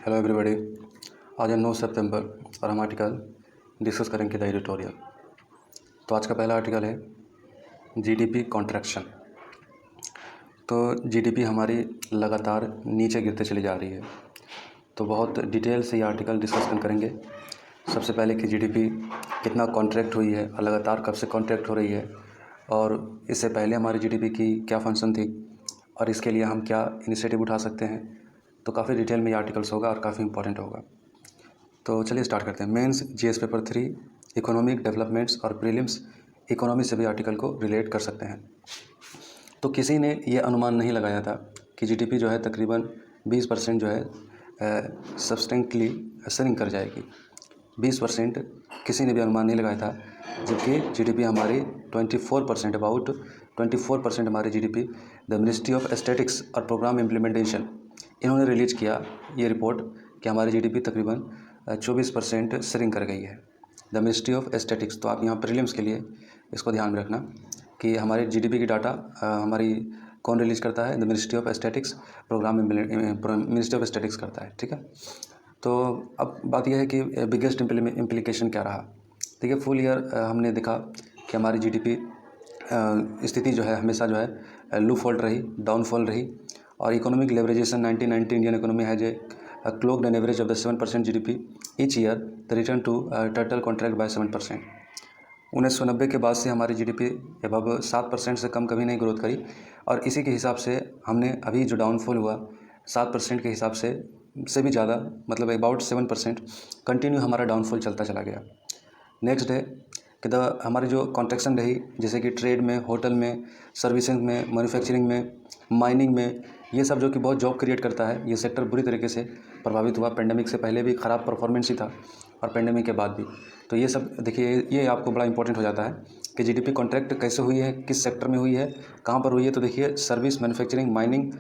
Hello everybody. आज है 9 सितंबर और हम आर्टिकल डिस्कस करेंगे द एडिटोरियल। तो आज का पहला आर्टिकल है जीडीपी कॉन्ट्रैक्शन। तो जीडीपी हमारी लगातार नीचे गिरते चली जा रही है। तो बहुत डिटेल से ये आर्टिकल डिस्कस करेंगे। सबसे पहले कि जीडीपी कितना कॉन्ट्रैक्ट हुई है और लगातार कब से कॉन्ट्रैक्ट हो रही है, और इससे पहले हमारी जीडीपी की क्या फंक्शन थी और इसके लिए हम क्या इनिशिएटिव उठा सकते हैं। तो काफ़ी डिटेल में ये आर्टिकल्स होगा और काफ़ी इंपॉर्टेंट होगा। तो चलिए स्टार्ट करते हैं। Mains GS paper 3 economic developments और प्रीलिम्स इकोनॉमी से भी आर्टिकल को रिलेट कर सकते हैं। तो किसी ने ये अनुमान नहीं लगाया था कि जीडीपी जो है तकरीबन 20% जो है सब्सटेंटली श्रिंक कर जाएगी। 20% किसी ने भी अनुमान नहीं लगाया था, जबकि जीडीपी हमारी 24% अबाउट 24% हमारी GDP the ministry of aesthetics और प्रोग्राम इम्प्लीमेंटेशन इन्होंने रिलीज़ किया ये रिपोर्ट कि हमारी जीडीपी तकरीबन 24% श्रिंक कर गई है। The ministry of aesthetics. तो आप यहाँ प्रीलिम्स के लिए इसको ध्यान में रखना कि हमारे जीडीपी की डाटा हमारी कौन रिलीज़ करता है। The ministry of aesthetics programme ministry of aesthetics करता है, ठीक है। तो अब बात यह है कि बिगेस्ट इम्प्लीकेशन क्या रहा। देखिए, फुल ईयर हमने देखा कि हमारी जीडीपी स्थिति जो है हमेशा जो है लू फॉल्ट रही, डाउनफॉल रही। और economic liberalisation 1990 Indian economy has a clocked an average of the 7% GDP each year the return to total contract by 7%। 1990 के बाद से हमारी जीडीपी अब 7% से कम कभी नहीं ग्रोथ करी, और इसी के हिसाब से हमने अभी जो डाउनफॉल हुआ 7% के हिसाब से भी ज़्यादा, मतलब अबाउट 7% कंटिन्यू हमारा डाउनफॉल चलता चला गया। नेक्स्ट है कि हमारी जो कॉन्ट्रैक्शन रही, जैसे कि ट्रेड में, होटल में, सर्विसिंग में, मैन्युफैक्चरिंग में, माइनिंग में, ये सब जो कि बहुत जॉब क्रिएट करता है, ये सेक्टर बुरी तरीके से प्रभावित हुआ। पेंडेमिक से पहले भी ख़राब परफॉर्मेंस ही था और पेंडेमिक के बाद भी। तो ये सब देखिए, ये आपको बड़ा इंपॉर्टेंट हो जाता है कि जीडीपी कॉन्ट्रैक्ट कैसे हुई है, किस सेक्टर में हुई है, कहाँ पर हुई है। तो देखिए, सर्विस, मैन्युफैक्चरिंग, माइनिंग,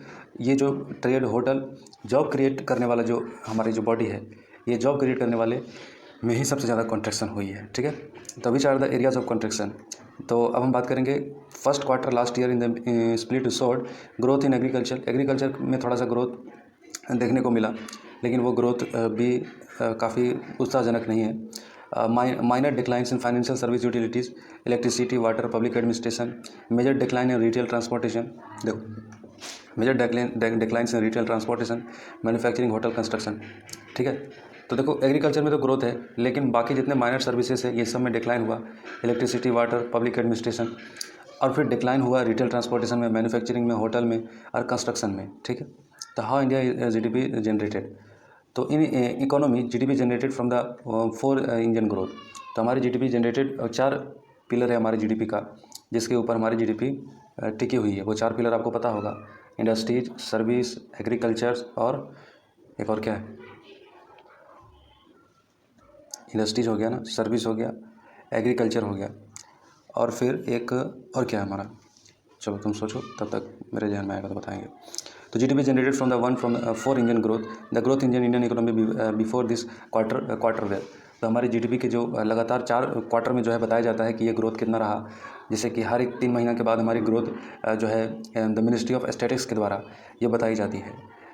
ये जो ट्रेड, होटल, जॉब क्रिएट करने वाला जो हमारी जो बॉडी है, ये जॉब क्रिएट करने वाले में ही सबसे ज़्यादा कॉन्ट्रैक्शन हुई है, ठीक है। तो which are the areas of contraction. तो अब हम बात करेंगे first quarter last year in the split showed growth in agriculture. Agriculture में थोड़ा सा ग्रोथ देखने को मिला, लेकिन वो ग्रोथ भी काफ़ी उत्साहजनक नहीं है। Minor declines in financial service utilities, electricity, water, public administration, major decline in retail transportation, major declines in retail transportation, manufacturing, hotel, construction, ठीक है। तो देखो, एग्रीकल्चर में तो ग्रोथ है, लेकिन बाकी जितने माइनर सर्विसेज है ये सब में डिक्लाइन हुआ। इलेक्ट्रिसिटी, वाटर, पब्लिक एडमिनिस्ट्रेशन, और फिर डिक्लाइन हुआ रिटेल ट्रांसपोर्टेशन में, मैन्युफैक्चरिंग में, होटल में और कंस्ट्रक्शन में, ठीक है। तो हाउ इंडिया जीडीपी जनरेटेड। तो in economy GDP generated from the 4 engine growth. तो हमारी जीडीपी जनरेटेड 4 पिलर है हमारी जीडीपी का, जिसके ऊपर हमारी जीडीपी टिकी हुई है। वो 4 पिलर आपको पता होगा: इंडस्ट्रीज, सर्विस, एग्रीकल्चर, और एक और क्या है, इंडस्ट्रीज हो गया ना, सर्विस हो गया, एग्रीकल्चर हो गया, और फिर एक और क्या है हमारा। चलो तुम सोचो, तब तक मेरे ध्यान में आएगा तो बताएंगे। तो GDP generated from 4 engine growth, the growth engine Indian economy before this quarter where. तो हमारी जीडीपी के जो लगातार 4 क्वार्टर में जो है बताया जाता है कि ये ग्रोथ कितना रहा। जैसे कि हर एक 3 महीना के बाद हमारी ग्रोथ जो है द मिनिस्ट्री ऑफ एस्थेटिक्स के द्वारा ये बताई जाती है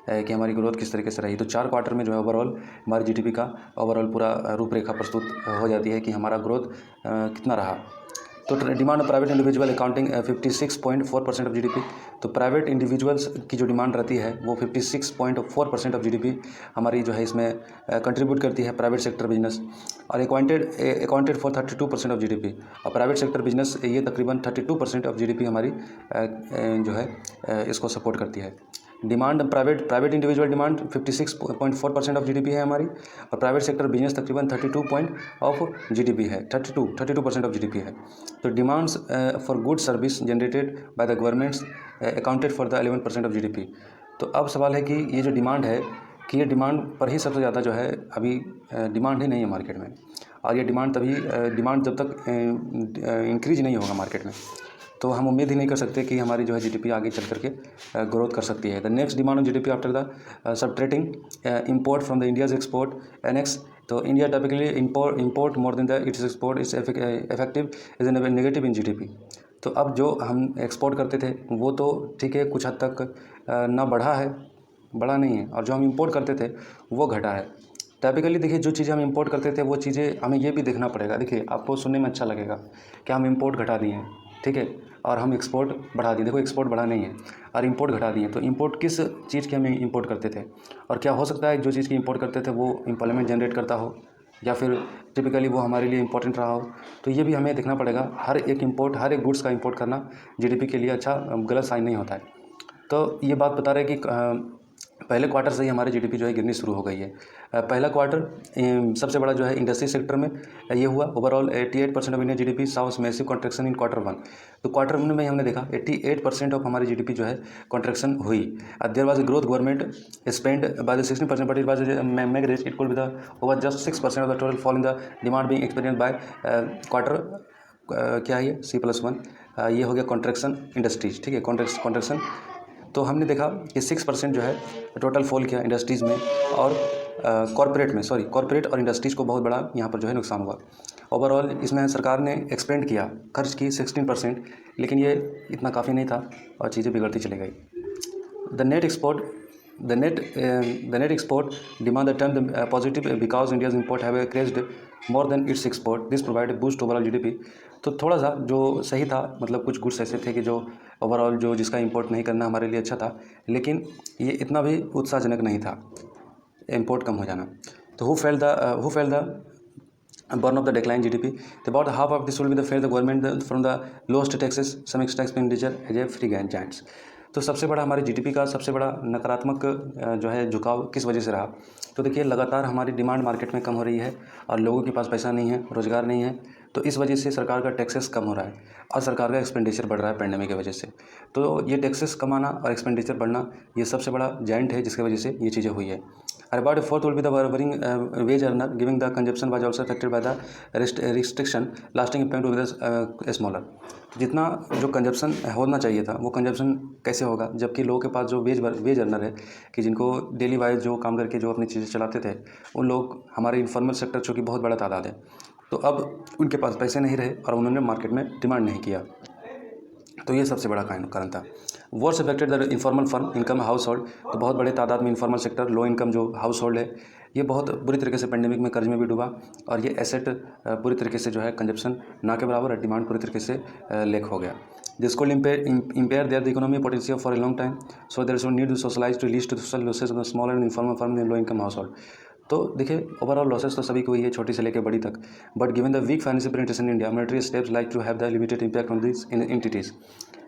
कि हमारी ग्रोथ किस तरीके से रही। तो 4 क्वार्टर में जो है ओवरऑल हमारी जीडीपी का ओवरऑल पूरा रूपरेखा प्रस्तुत हो जाती है कि हमारा ग्रोथ कितना रहा। तो demand private individual accounting 56.4% of GDP. तो प्राइवेट इंडिविजुअल्स की जो डिमांड रहती है वो 56.4% ऑफ जीडीपी हमारी जो है इसमें कंट्रीब्यूट करती है प्राइवेट सेक्टर बिजनेस, और अकाउंटेड फॉर 32% ऑफ जीडीपी। और प्राइवेट सेक्टर बिजनेस ये तकरीबन 32% ऑफ जीडीपी हमारी जो है इसको सपोर्ट करती है। Demand private individual demand 56.4% of GDP है हमारी, और प्राइवेट सेक्टर बिजनेस तकरीबन 32% ऑफ जीडीपी है, 32% ऑफ जीडीपी है। तो demands for good service generated by the governments accounted for the 11% of GDP. तो अब सवाल है कि ये जो डिमांड है, कि ये डिमांड पर ही सबसे ज़्यादा जो है अभी डिमांड ही नहीं है मार्केट में, और ये डिमांड डिमांड जब तक इंक्रीज नहीं होगा मार्केट में, तो हम उम्मीद ही नहीं कर सकते कि हमारी जो है जीडीपी आगे चल करके ग्रोथ कर सकती है। The next demand on GDP after the subtracting import from the India's export annex. तो India typically import more than the its export is effective is an negative in GDP. तो अब जो हम एक्सपोर्ट करते थे वो तो ठीक है, कुछ हद तक ना बढ़ा है, बढ़ा नहीं है, और जो हम इंपोर्ट करते थे वो घटा है। टाइपिकली देखिए, जो चीज़ें हम इंपोर्ट करते थे वो चीज़ें हमें ये भी देखना पड़ेगा। देखिए, आपको सुनने में अच्छा लगेगा कि हम इंपोर्ट घटा दिए हैं, ठीक है, और हम एक्सपोर्ट बढ़ा दिए। देखो, एक्सपोर्ट बढ़ा नहीं है और इंपोर्ट घटा दिए। तो इंपोर्ट किस चीज़ की हम इंपोर्ट करते थे, और क्या हो सकता है जो चीज़ की इंपोर्ट करते थे वो एम्प्लॉयमेंट जनरेट करता हो, या फिर टिपिकली वो हमारे लिए इंपॉर्टेंट रहा हो। तो ये भी हमें देखना पड़ेगा। हर एक गुड्स का इंपोर्ट करना जीडीपी के लिए अच्छा गलत साइन नहीं होता है। तो ये बात बता रहे हैं कि पहले क्वार्टर से ही हमारी जीडीपी जो है गिरनी शुरू हो गई है। पहला क्वार्टर सबसे बड़ा जो है इंडस्ट्री सेक्टर में ये हुआ। ओवरऑल 88% ऑफ इंडियन जीडीपी साउस मैसिव कॉन्ट्रैक्शन इन क्वार्टर 1। तो क्वार्टर 1 में हमने देखा 88% ऑफ हमारी जीडीपी जो है कॉन्ट्रैक्शन हुई। There was growth government spend by the 16%, but it was meagre it could be the over just 6% of the total fall in the demand being experience by quarter क्या है ये C+1। ये हो गया contraction industries, ठीक है, contraction. तो हमने देखा कि 6% जो है टोटल फॉल किया इंडस्ट्रीज़ में, और कॉर्पोरेट और इंडस्ट्रीज़ को बहुत बड़ा यहाँ पर जो है नुकसान हुआ। ओवरऑल इसमें सरकार ने एक्सपेंड किया, खर्च की 16%, लेकिन ये इतना काफ़ी नहीं था और चीज़ें बिगड़ती चली गई। The net export demand turned positive because India's import have increased more than its export. This provided boost overall GDP. तो थोड़ा सा जो सही था, मतलब कुछ गुड्स ऐसे थे कि जो ओवरऑल जो जिसका इंपोर्ट नहीं करना हमारे लिए अच्छा था, लेकिन ये इतना भी उत्साहजनक नहीं था इंपोर्ट कम हो जाना। तो who felt the burn of the decline GDP? About half of this will be the felt the government from the lowest taxes, some extra expenditure as a free giants. तो सबसे बड़ा हमारी जीडीपी का सबसे बड़ा नकारात्मक जो है झुकाव किस वजह से रहा? तो देखिए, लगातार हमारी डिमांड मार्केट में कम हो रही है और लोगों के पास पैसा नहीं है, रोज़गार नहीं है, तो इस वजह से सरकार का टैक्सेस कम हो रहा है और सरकार का एक्सपेंडिचर बढ़ रहा है पेंडेमिक की वजह से। तो ये टैक्सेस कम आना और एक्सपेंडिचर बढ़ना, ये सबसे बड़ा जाइंट है जिसकी वजह से ये चीज़ें हुई है। About a fourth will be the worrying wage earner, giving the consumption was also affected by the restriction, lasting impact will be the smaller. जितना जो कंजप्शन होना चाहिए था वो कंजप्शन कैसे होगा, जबकि लोगों के पास जो वेज अर्नर है कि जिनको डेली वाइज जो काम करके जो अपनी चीज़ें चलाते थे, उन लोग हमारे इनफॉर्मल सेक्टर चूँकि बहुत बड़ा तादाद है, तो अब उनके पास पैसे नहीं रहे और उन्होंने मार्केट में डिमांड नहीं किया। तो ये सबसे बड़ा कारण था। Worse affected the informal firm income household. तो बहुत बड़े तादाद में इनफॉर्मल सेक्टर, लो इनकम जो हाउस होल्ड है, ये बहुत बुरी तरीके से पेंडेमिक में कर्ज में भी डूबा, और ये एसेट पूरी तरीके से जो है कंजप्शन ना के बराबर, और डिमांड पूरी तरीके से लेक हो गया। This could impair their economic potential for a long time, so there is no need to socialize to lead to social losses of the smaller and informal firm in low income household. तो देखिए, overall losses तो सभी को हुई है, छोटी से लेकर बड़ी तक, but given the weak financial penetration in India, monetary steps like to have the limited impact on this entities.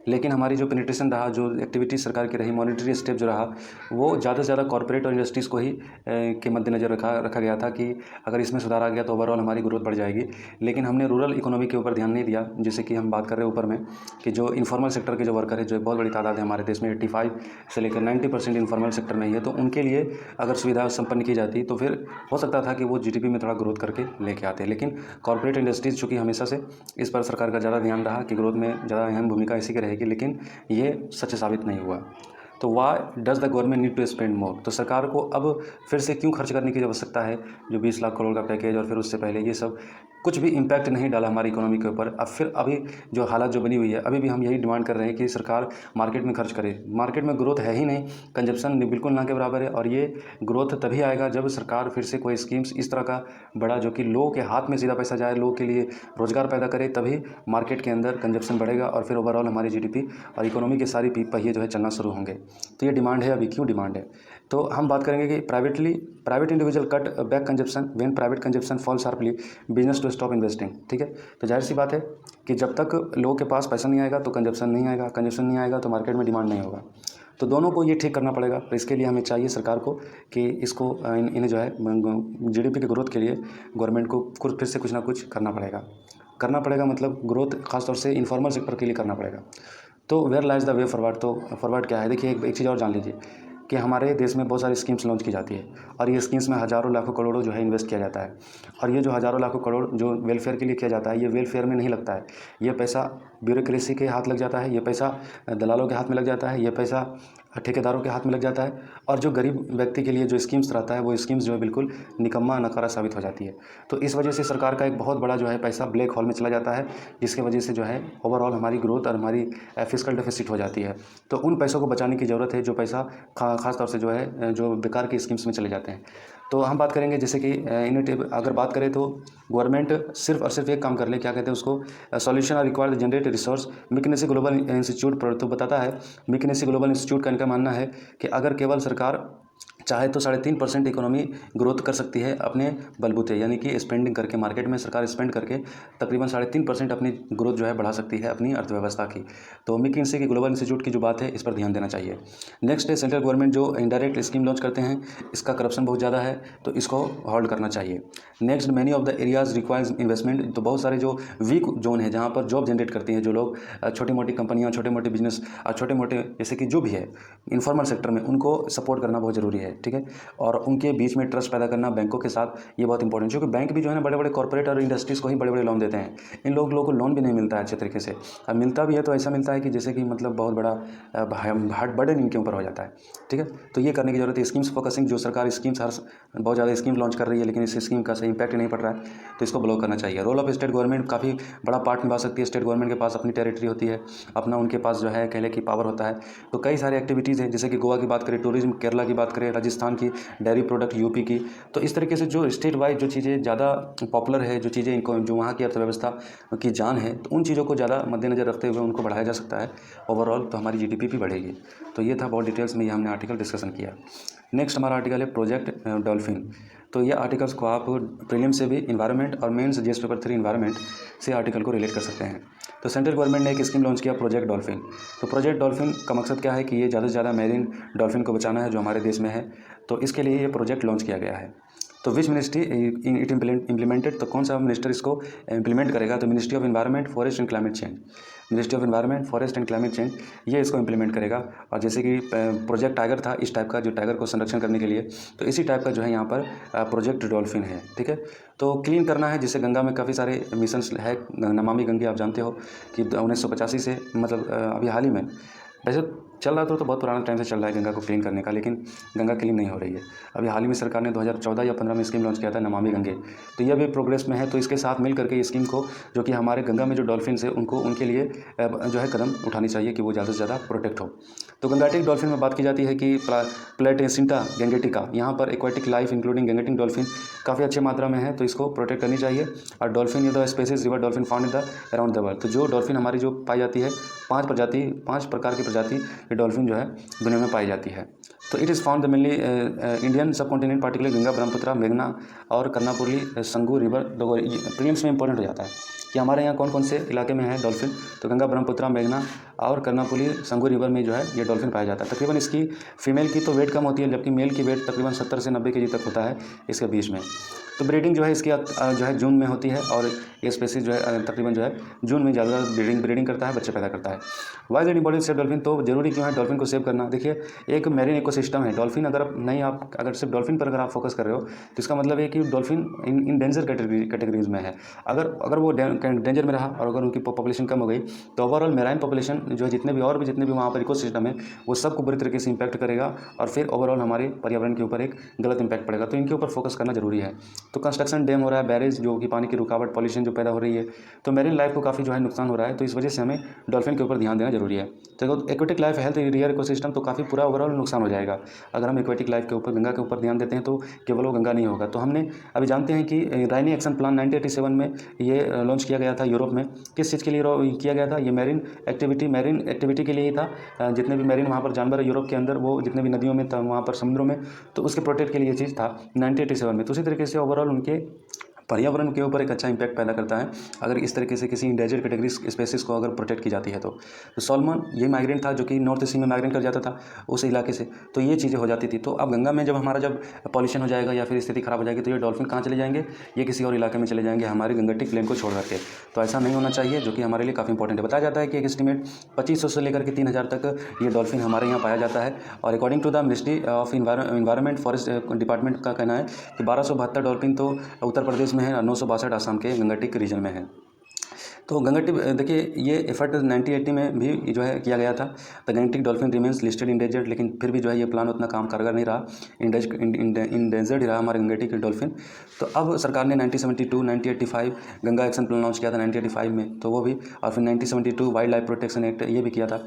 लेकिन हमारी जो पेनिट्रेशन रहा, जो एक्टिविटी सरकार की रही, मॉनेटरी स्टेप जो रहा, वो ज़्यादा से ज़्यादा कॉर्पोरेट और इंडस्ट्रीज़ को ही के मद्देनज़र रखा गया था कि अगर इसमें सुधार आ गया तो ओवरऑल हमारी ग्रोथ बढ़ जाएगी। लेकिन हमने रूरल इकोनॉमी के ऊपर ध्यान नहीं दिया, जैसे कि हम बात कर रहे हैं ऊपर में कि जो इनफॉर्मल सेक्टर के जो वर्कर है, जो बहुत बड़ी तादाद है हमारे देश में, 85 से लेकर 90% इनफॉर्मल सेक्टर में ही है, तो उनके लिए अगर सुविधा संपन्न की जाती तो फिर हो सकता था कि वो जीडीपी में थोड़ा ग्रोथ करके लेके आते। लेकिन कॉर्पोरेट इंडस्ट्रीज़ चूँकि हमेशा से इस पर सरकार का ज़्यादा ध्यान रहा कि ग्रोथ में ज़्यादा अहम भूमिका इसी की रहेगी, लेकिन ये सच साबित नहीं हुआ। तो why does the government need to spend more? तो सरकार को अब फिर से क्यों खर्च करने की आवश्यकता है? जो 20 लाख करोड़ का पैकेज और फिर उससे पहले ये सब कुछ भी इम्पैक्ट नहीं डाला हमारी इकोनॉमी के ऊपर। अब फिर अभी जो हालत जो बनी हुई है, अभी भी हम यही डिमांड कर रहे हैं कि सरकार मार्केट में खर्च करे। मार्केट में ग्रोथ है ही नहीं, कंजप्शन बिल्कुल ना के बराबर है, और ये ग्रोथ तभी आएगा जब सरकार फिर से कोई स्कीम्स इस तरह का बड़ा जो कि लोगों के हाथ में सीधा पैसा जाए, लोगों के लिए रोजगार पैदा करे, तभी मार्केट के अंदर कंजप्शन बढ़ेगा और फिर ओवरऑल हमारी जीडीपी और इकोनॉमी के सारी पहिए जो है चलना शुरू होंगे। तो ये डिमांड है। अभी क्यों डिमांड है? तो हम बात करेंगे कि private individual cut back consumption when private consumption fall sharply, business to stop investing. ठीक है, तो जाहिर सी बात है कि जब तक लोगों के पास पैसा नहीं आएगा तो कंजप्शन नहीं आएगा, कंजप्शन नहीं आएगा तो मार्केट में डिमांड नहीं होगा। तो दोनों को ये ठीक करना पड़ेगा। तो इसके लिए हमें चाहिए सरकार को कि इसको इन्हें जो है जीडीपी की ग्रोथ के लिए गवर्नमेंट को फिर से कुछ ना कुछ करना पड़ेगा, मतलब ग्रोथ खासतौर से इनफॉर्मल सेक्टर के लिए करना पड़ेगा। तो where lies the way forward? तो फॉरवर्ड क्या है? देखिए, एक चीज़ और जान लीजिए कि हमारे देश में बहुत सारी स्कीम्स लॉन्च की जाती है और ये स्कीम्स में हज़ारों लाखों करोड़ों जो है इन्वेस्ट किया जाता है, और ये जो हज़ारों लाखों करोड़ जो वेलफेयर के लिए किया जाता है, ये वेलफेयर में नहीं लगता है। ये पैसा ब्यूरोक्रेसी के हाथ लग जाता है, ये पैसा दलालों के हाथ में लग जाता है, ये पैसा ठेकेदारों के हाथ में लग जाता है, और जो गरीब व्यक्ति के लिए जो स्कीम्स रहता है वो स्कीम्स जो है बिल्कुल निकम्मा नकारा साबित हो जाती है। तो इस वजह से सरकार का एक बहुत बड़ा जो है पैसा ब्लैक होल में चला जाता है, जिसकी वजह से जो है ओवरऑल हमारी ग्रोथ और हमारी फिस्कल डेफिसिट हो जाती है। तो उन पैसों को बचाने की ज़रूरत है जो पैसा खास तौर से जो है जो बेकार की स्कीम्स में चले जाते हैं। तो हम बात करेंगे जैसे कि अगर बात करें तो गवर्नमेंट सिर्फ और सिर्फ एक काम कर ले, क्या कहते हैं उसको, solution are required generate resource. McKinsey Global Institute तो बताता है, मैकिन्से ग्लोबल इंस्टीट्यूट का इनका मानना है कि अगर केवल सरकार चाहे तो 3.5% इकोनॉमी ग्रोथ कर सकती है अपने बलबूते, यानी कि स्पेंडिंग करके, मार्केट में सरकार स्पेंड करके तकरीबन 3.5% अपनी ग्रोथ जो है बढ़ा सकती है अपनी अर्थव्यवस्था की। तो मैकिन्से की ग्लोबल इंस्टीट्यूट की जो बात है इस पर ध्यान देना चाहिए। नेक्स्ट है सेंट्रल गवर्नमेंट जो इनडायरेक्ट स्कीम लॉन्च करते हैं, इसका करप्शन बहुत ज़्यादा है, तो इसको होल्ड करना चाहिए। Next, many of the areas requires investment. तो बहुत सारे जो वीक जोन है जहाँ पर जॉब जनरेट करती हैं जो लोग, छोटी मोटी कंपनियाँ, छोटे मोटे बिजनेस और छोटे मोटे जैसे कि जो भी है इनफॉर्मल सेक्टर में, उनको सपोर्ट करना बहुत ज़रूरी है, ठीक है। और उनके बीच में ट्रस्ट पैदा करना बैंकों के साथ, ये बहुत इंपॉर्टेंट है, क्योंकि बैंक भी जो है ना बड़े बड़े कॉर्पोरेट और इंडस्ट्रीज़ को ही बड़े बड़े लोन देते हैं। इन लोगों को लोन भी नहीं मिलता है अच्छे तरीके से, अब मिलता भी है तो ऐसा मिलता है कि जैसे कि मतलब बहुत बड़ा हार्ड बर्डन इनके ऊपर हो जाता है, ठीक है। तो ये करने की जरूरत है। स्कीम्स फोकसिंग, जो सरकार स्कीम्स बहुत ज़्यादा स्कीम लॉन्च कर रही है लेकिन इस स्कीम का सही इंपैक्ट नहीं पड़ रहा है, तो इसको ब्लॉक करना चाहिए। रोल ऑफ स्टेट गवर्नमेंट काफ़ी बड़ा पार्ट निभा सकती है। स्टेट गवर्नमेंट के पास अपनी टेरिटरी होती है, अपना उनके पास जो है कहले की पावर होता है। तो कई सारी एक्टिविटीज़ हैं, जैसे कि गोवा की बात करें, टूरिज्म, केरला की बात करें, राजस्थान की डेयरी प्रोडक्ट, यूपी की। तो इस तरीके से जो स्टेट वाइज जो चीज़ें ज़्यादा पॉपुलर है, जो चीज़ें इनको जो वहाँ की अर्थव्यवस्था की जान है, तो उन चीज़ों को ज़्यादा मद्देनजर रखते हुए उनको बढ़ाया जा सकता है ओवरऑल, तो हमारी जीडीपी भी बढ़ेगी। तो ये था बहुत डिटेल्स में ये हमने आर्टिकल डिस्कशन किया। नेक्स्ट हमारा आर्टिकल है प्रोजेक्ट डॉल्फिन। तो ये आर्टिकल्स को आप प्रीलिम से भी इन्वायरमेंट और मेंस जीएस पेपर 3 इन्वायरमेंट से आर्टिकल को रिलेट कर सकते हैं। तो सेंट्रल गवर्नमेंट ने एक स्कीम लॉन्च किया, प्रोजेक्ट डॉल्फिन। तो प्रोजेक्ट डॉल्फिन का मकसद क्या है कि ये ज़्यादा से ज़्यादा मैरीन डॉल्फिन को बचाना है जो हमारे देश में है। तो इसके लिए ये प्रोजेक्ट लॉन्च किया गया है। तो विच मिनिस्ट्री इट इम्प्लीमेंटेड, तो कौन सा मिनिस्टर इसको इम्प्लीमेंट करेगा, तो ministry of environment, forest and climate change. Ministry of environment, forest and climate change ये इसको इम्प्लीमेंट करेगा। और जैसे कि प्रोजेक्ट टाइगर था, इस टाइप का जो टाइगर को संरक्षण करने के लिए, तो इसी टाइप का जो है यहाँ पर प्रोजेक्ट डॉल्फिन है, ठीक है। तो क्लीन करना है, जिससे गंगा में काफ़ी सारे मिशंस है, नमामि गंगे आप जानते हो कि 1985 से मतलब अभी हाल ही में, वैसे चल रहा तो बहुत पुराना टाइम से चल रहा है गंगा को क्लीन करने का, लेकिन गंगा क्लीन नहीं हो रही है। अभी हाल ही में सरकार ने 2014 या 15 में स्कीम लॉन्च किया था नमामि गंगे, तो ये भी प्रोग्रेस में है। तो इसके साथ मिल करके ये स्कीम को, जो कि हमारे गंगा में जो डॉल्फिन्स है उनको, उनके लिए जो है कदम उठानी चाहिए कि वो ज़्यादा से ज़्यादा प्रोटेक्ट हो। तो गंगेटिक डॉल्फिन में बात की जाती है कि प्लेटेसिंटा गंगेटिका, यहाँ पर aquatic life including Gangetic dolphin काफ़ी अच्छे मात्रा में है, तो इसको प्रोटेक्ट करनी चाहिए। और dolphin the species river dolphin found in the around the world. तो जो डॉल्फिन हमारी जो पाई जाती है, 5 प्रकार की प्रजाति ये डॉल्फिन जो है दुनिया में पाई जाती है। तो it is found the mainly Indian सब कॉन्टिनेंट, पार्टिकुलर गंगा, ब्रह्मपुत्र, मेघना और कर्नापुरली, संगू रिवर। प्रीलिम्स में इंपॉर्टेंट हो जाता है कि हमारे यहाँ कौन कौन से इलाके में है डॉल्फिन। तो गंगा, ब्रह्मपुत्र, मेघना और कर्नापुली, संगू रिवर में जो है ये डॉल्फिन पाया जाता है। तकरीबन इसकी फीमेल की तो वेट कम होती है, जबकि मेल की वेट तकरीबन 70 से 90 kg तक होता है इसके बीच में। तो ब्रीडिंग जो है इसकी जो है जून में होती है, और ये स्पेसीज जो है तकरीबन जो है जून में ज़्यादा ब्रीडिंग करता है, बच्चे पैदा करता है। Wise and important save dolphin, तो जरूरी क्यों है डॉल्फिन को सेव करना। देखिए, एक मैरीन इकोसिस्टम है डॉल्फिन, अगर सिर्फ डॉल्फिन पर अगर आप फोकस कर रहे हो तो इसका मतलब है कि डॉल्फिन इन डेंजर कैटेगरीज में है। अगर वो डेंजर में रहा और अगर उनकी पॉपुलेशन कम हो गई, तो ओवरऑल मैराइन पॉपुलेशन जो है जितने भी वहाँ पर इकोसिस्टम है वो सबको बुरी तरीके से इंपैक्ट करेगा, और फिर ओवरऑल हमारे पर्यावरण के ऊपर एक गलत इंपैक्ट पड़ेगा। तो इनके ऊपर फोकस करना जरूरी है। तो कंस्ट्रक्शन डैम हो रहा है, बैरेज जो कि पानी की रुकावट, पॉल्यूशन जो पैदा हो रही है, तो मैरीन लाइफ को काफ़ी जो है नुकसान हो रहा है। तो इस वजह से हमें डॉल्फिन के ऊपर ध्यान देना जरूरी है। तो aquatic life health rear ecosystem, तो काफ़ी पूरा ओवरऑल नुकसान हो जाएगा अगर हम एक्वेटिक लाइफ के ऊपर, गंगा के ऊपर ध्यान देते हैं, तो केवल वो गंगा नहीं होगा। तो हमने अभी जानते हैं कि राइनी एक्शन प्लान 1987 में ये लॉन्च किया गया था यूरोप में। किस चीज़ के लिए किया गया था, ये मैरीन एक्टिविटी के लिए ही था। जितने भी मैरीन वहाँ पर जानवर है यूरोप के अंदर, वो जितने भी नदियों में था, वहाँ पर समुद्रों में, तो उसके प्रोटेक्ट के लिए ये चीज़ था 1987 में। तो उसी तरीके से ओवरऑल उनके पर्यावरण के ऊपर एक अच्छा इंपैक्ट पैदा करता है अगर इस तरीके से किसी इंडेंजर्ड कैटेगरी स्पेसिस को अगर प्रोटेक्ट की जाती है। तो सॉल्मन ये माइग्रेंट था जो कि नॉर्थ सी में माइग्रेंट कर जाता था उस इलाके से, तो ये चीज़ें हो जाती थी। तो अब गंगा में जब पॉल्यूशन हो जाएगा या फिर स्थिति खराब हो जाएगी, तो ये डॉल्फिन कहाँ चले जाएंगे, ये किसी और इलाके में चले जाएंगे, हमारे गंगेटिक प्लेन को छोड़ करके। तो ऐसा नहीं होना चाहिए, जो कि हमारे लिए काफ़ी इंपॉर्टेंट है। बताया जाता है कि एक एस्टिमेट 2500 से लेकर के 3000 तक ये डॉल्फिन हमारे यहाँ पाया जाता है। और according to the ministry of environment forest department का कहना है कि 1272 डॉल्फिन तो उत्तर प्रदेश में है और 962 आसाम के गंगेटिक रीजन में है। तो गंगा टिप देखिए ये एफर्ट 1980 में भी जो है किया गया था। The Gangetic dolphin remains listed endangered, लेकिन फिर भी जो है ये प्लान उतना काम कारगर नहीं रहा, इंडेंजर्ड ही रहा हमारे गंगटिक डॉल्फिन। तो अब सरकार ने 1972 1985 गंगा एक्शन प्लान लॉन्च किया था 1985 में, तो वो भी, और फिर 1972 वाइल्ड लाइफ प्रोटेक्शन एक्ट ये भी किया था।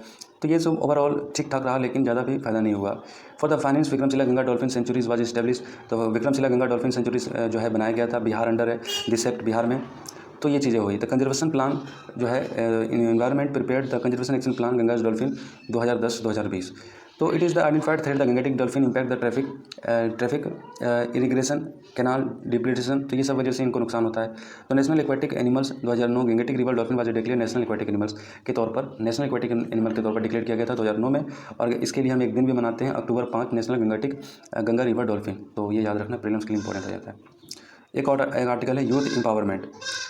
तो ये सब ओवरऑल ठीक ठाक रहा, लेकिन ज़्यादा भी फायदा नहीं हुआ। For the finance Vikramshila Ganga dolphin sanctuaries was establish, तो विक्रमशिला गंगा डॉल्फिन सेंचुरीज जो है बनाया गया था, बिहार अंडर है दिस एक्ट, बिहार में। तो ये चीज़ें हुई। द कंजर्वेशन प्लान जो है environment prepared the conservation action plan Ganges dolphin 2010-2020। तो it is the identified threat the Gangetic dolphin impact the traffic irrigation canal depletion, तो ये सब वजह से इनको नुकसान होता है। तो national aquatic animals 2009 Gangetic river dolphin was declare national aquatic animals के तौर पर, नेशनल एक्वेटिक एनिमल के तौर पर डिक्लेयर किया गया था 2009 में। और इसके लिए हम एक दिन भी मनाते हैं अक्टूबर 5 नेशनल गंगा रिवर डॉल्फिन। तो ये याद रखना, प्रीलिम्स के लिए इंपॉर्टेंट हो जाता है। एक आर्टिकल है यूथ एम्पावरमेंट।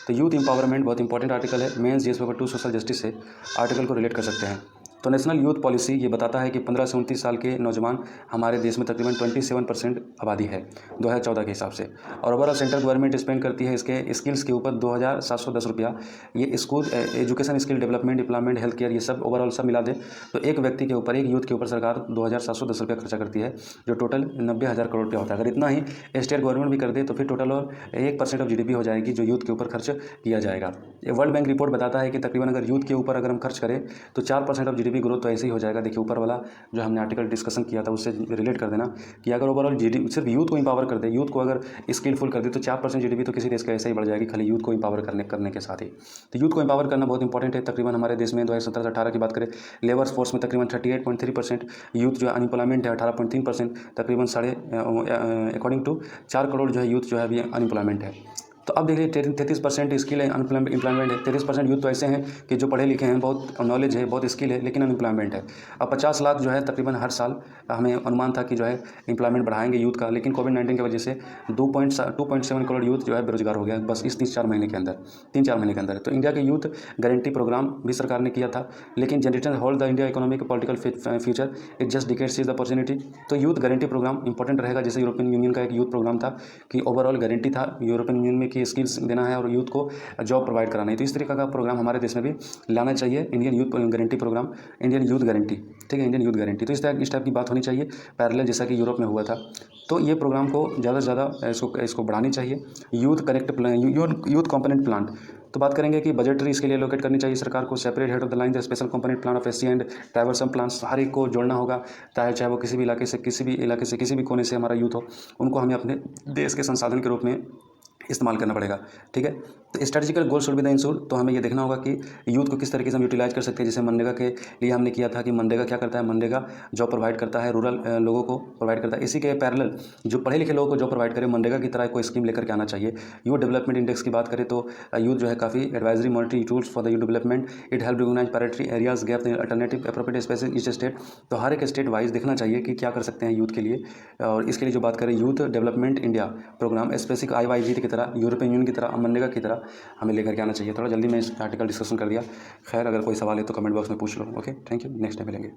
तो यूथ एम्पावरमेंट बहुत इंपॉर्टेंट आर्टिकल है, mains GS paper 2 social justice से आर्टिकल को रिलेट कर सकते हैं। तो नेशनल यूथ पॉलिसी ये बताता है कि 15 से 29 साल के नौजवान हमारे देश में तकरीबन 27% आबादी है 2014 के हिसाब से। और ओवरऑल सेंट्रल गवर्नमेंट स्पेंड करती है इसके स्किल्स के ऊपर 2710 रुपया। ये school education, skill development, employment, health care, ये सब ओवरऑल सब मिला दे तो एक व्यक्ति के ऊपर, एक यूथ के ऊपर सरकार 2710 रुपया खर्चा करती है, जो टोटल 90,000 करोड़ रुपया होता है। अगर इतना ही स्टेट गवर्नमेंट भी कर दे तो फिर टोटल और 1% ऑफ GDP हो जाएगी जो यूथ के ऊपर खर्च किया जाएगा। ये वर्ल्ड बैंक रिपोर्ट बताता है कि तकरीबन अगर यूथ के ऊपर अगर हम खर्च करें तो 4% ऑफ GDP ग्रोथ तो ऐसे ही हो जाएगा। देखिए ऊपर वाला जो हमने आर्टिकल डिस्कशन किया था उससे रिलेट कर देना कि अगर ओवरऑल GDP सिर्फ यूथ को इंपावर कर दे, यूथ को अगर स्किलफुल कर दे तो 4% GDP तो किसी देश का ऐसे ही बढ़ जाएगी, खाली यूथ को इंपावर करने के साथ ही। तो यूथ को इंपावर करना बहुत इंपॉर्टेंट है। तकरीबन हमारे देश में 2017 से 18 की बात करें, लेबर फोर्स में तकरीबन 38.3% यूथ जो है अनएम्प्लॉयमेंट है, 18.3%, तकरीबन अकॉर्डिंग टू 4 करोड़ जो है यूथ जो है अभी अनएम्प्लॉयमेंट है। तो अब देखिए 33% स्किल है, अनएम्प्लॉयमेंट है। 33% यूथ तो ऐसे हैं कि जो पढ़े लिखे हैं, बहुत नॉलेज है, बहुत स्किल है, लेकिन अनएम्प्लॉयमेंट है। अब 50 लाख जो है तकरीबन हर साल हमें अनुमान था कि जो है एम्प्लॉयमेंट बढ़ाएंगे यूथ का, लेकिन कोविड-19 की वजह से 2.7 करोड़ यूथ जो है बेरोजगार हो गया बस इस 3-4 महीने के अंदर, 3-4 महीने के अंदर। तो इंडिया के यूथ गारंटी प्रोग्राम भी सरकार ने किया था, लेकिन generation hold the India economic political future, it just decades is the opportunity. तो यूथ गारंटी प्रोग्राम इंपॉर्टेंट रहेगा, जैसे यूरोपियन यूनियन का एक यूथ प्रोग्राम था कि ओवरऑल गारंटी था यूरोपियन यूनियन में कि स्किल्स देना है और यूथ को जॉब प्रोवाइड कराना है। तो इस तरीके का प्रोग्राम हमारे देश में भी लाना चाहिए, Indian youth guarantee programme, Indian youth guarantee, ठीक है, इंडियन यूथ गारंटी। तो इस टाइप की बात होनी चाहिए पैरेलल, जैसा कि यूरोप में हुआ था। तो ये प्रोग्राम को ज़्यादा से ज़्यादा इसको बढ़ानी चाहिए। यूथ कंपोनेंट प्लांट, तो बात करेंगे कि बजटरी इसके लिए लोकेट करनी चाहिए सरकार को, separate head of the line the special component plan of SC and tribal plans, हर एक को जोड़ना होगा, चाहे वो किसी भी इलाके से किसी भी कोने से हमारा यूथ हो, उनको हमें अपने देश के संसाधन के रूप में इस्तेमाल करना पड़ेगा, ठीक है। तो strategical goal should be the ensure, तो हमें ये देखना होगा कि यूथ को किस तरीके से हम यूटिलाइज कर सकते हैं। जैसे मनरेगा के लिए हमने किया था कि मनरेगा क्या करता है, मनरेगा जॉब प्रोवाइड करता है, रूरल लोगों को प्रोवाइड करता है। इसी के पैरेलल जो पढ़े लिखे लोगों को जॉब प्रोवाइड करे, मनरेगा की तरह कोई स्कीम लेकर के आना चाहिए। यूथ डेवलपमेंट इंडेक्स की बात करें तो यूथ जो है काफ़ी advisory monitory tools for the youth development, it help recognise priority areas gap alternative appropriate spaces each state. तो हर एक स्टेट वाइज देखना चाहिए कि क्या कर सकते हैं यूथ के लिए। और इसके लिए जो बात करें youth development India programme specific IYG की तरह, यूरोपियन यूनियन की तरह, मनरेगा की तरह हमें लेकर के आना चाहिए। थोड़ा जल्दी मैं इस आर्टिकल डिस्कशन कर दिया। खैर अगर कोई सवाल है तो कमेंट बॉक्स में पूछ लो। Okay, thank you, next time मिलेंगे।